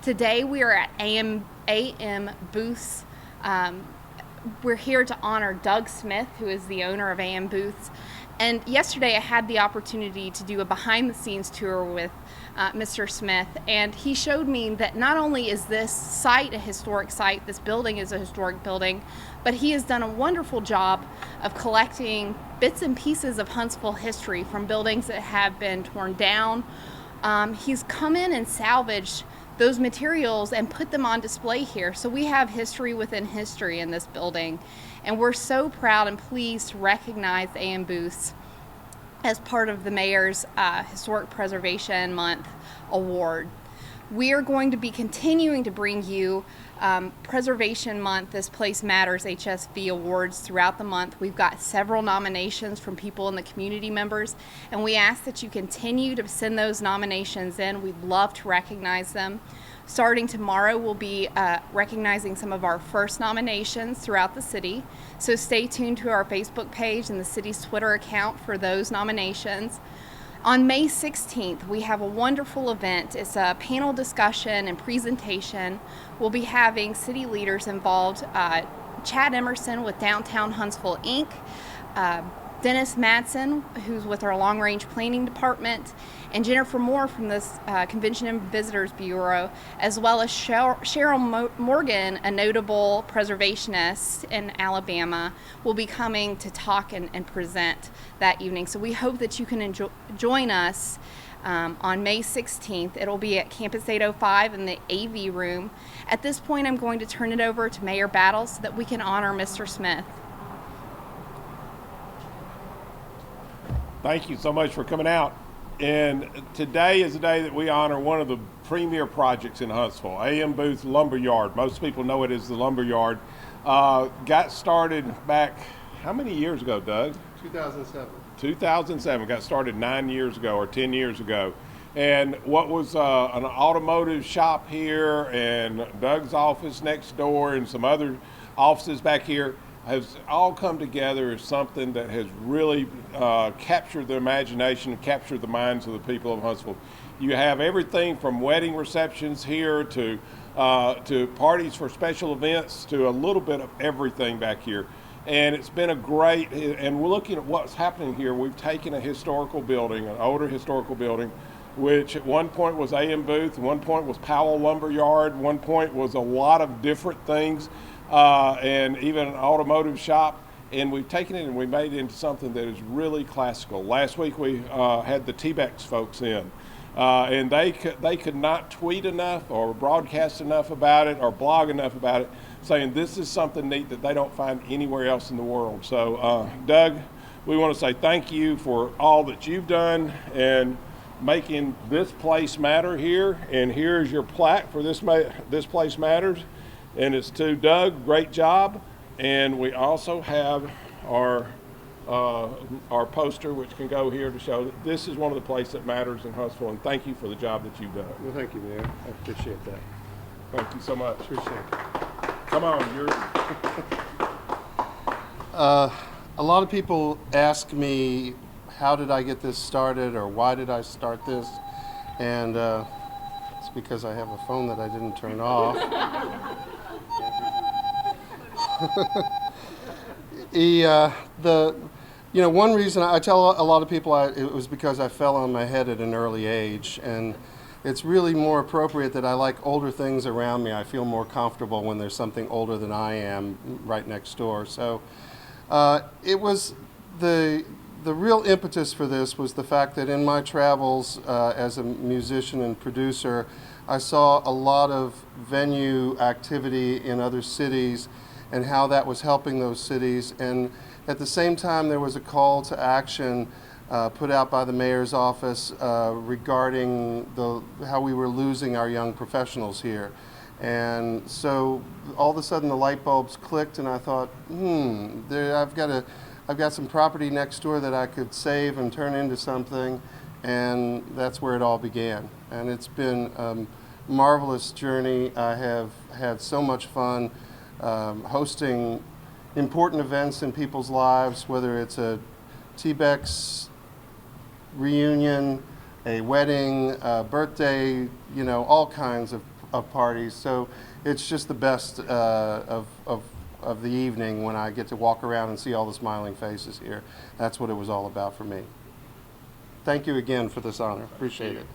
Today we are at AM Booths. We're here to honor Doug Smith, who is the owner of AM Booths. And yesterday I had the opportunity to do a behind-the-scenes tour with Mr. Smith, and he showed me that not only is this site a historic site, this building is a historic building, but he has done a wonderful job of collecting bits and pieces of Huntsville history from buildings that have been torn down. He's come in and salvaged those materials and put them on display here. So we have history within history in this building, and we're so proud and pleased to recognize AM Booths as part of the Mayor's Historic Preservation Month Award. We are going to be continuing to bring you Preservation Month, This Place Matters HSV Awards throughout the month. We've got several nominations from people in the community members, and we ask that you continue to send those nominations in. We'd love to recognize them. Starting tomorrow, we'll be recognizing some of our first nominations throughout the city. So stay tuned to our Facebook page and the city's Twitter account for those nominations. On May 16th, we have a wonderful event. It's a panel discussion and presentation. We'll be having city leaders involved, Chad Emerson with Downtown Huntsville, Inc., Dennis Madsen, who's with our Long Range Planning Department, and Jennifer Moore from the Convention and Visitors Bureau, as well as Cheryl Morgan, a notable preservationist in Alabama, will be coming to talk and present that evening. So we hope that you can join us on May 16th. It'll be at Campus 805 in the AV room. At this point, I'm going to turn it over to Mayor Battle so that we can honor Mr. Smith. Thank you so much for coming out. And today is the day that we honor one of the premier projects in Huntsville, AM Booth Lumberyard. Most people know it as the Lumberyard. Got started back, how many years ago, Doug? 2007. 2007, got started 9 years ago or 10 years ago. And what was an automotive shop here and Doug's office next door and some other offices back here has all come together as something that has really captured the imagination and captured the minds of the people of Huntsville. You have everything from wedding receptions here to parties for special events to a little bit of everything back here. And it's been a great, and we're looking at what's happening here. We've taken a historical building, an older historical building, which at one point was AM Booth, at one point was Powell Lumberyard, at one point was a lot of different things. And even an automotive shop, and we've taken it and we made it into something that is really classical. Last week we had the T-Bex folks in, and they could not tweet enough or broadcast enough about it or blog enough about it, saying this is something neat that they don't find anywhere else in the world. So Doug, we want to say thank you for all that you've done and making this place matter here, and here's your plaque for this place matters. And it's to Doug, great job. And we also have our poster, which can go here to show that this is one of the places that matters in Huntsville. And thank you for the job that you've done. Well, thank you, Mayor. I appreciate that. Thank you so much. Appreciate it. Come on, you're. A lot of people ask me, how did I get this started, or why did I start this? And it's because I have a phone that I didn't turn off. One reason I tell a lot of people it was because I fell on my head at an early age, and it's really more appropriate that I like older things around me. I feel more comfortable when there's something older than I am right next door. So it was the real impetus for this was the fact that in my travels as a musician and producer, I saw a lot of venue activity in other cities and how that was helping those cities. And at the same time, there was a call to action put out by the mayor's office regarding how we were losing our young professionals here. And so all of a sudden the light bulbs clicked, and I thought, I've got some property next door that I could save and turn into something, and that's where it all began. And it's been a marvelous journey. I have had so much fun hosting important events in people's lives, whether it's a T-Bex reunion, a wedding, a birthday, all kinds of of parties. So it's just the best of the evening when I get to walk around and see all the smiling faces here. That's what it was all about for me. Thank you again for this honor. Appreciate it.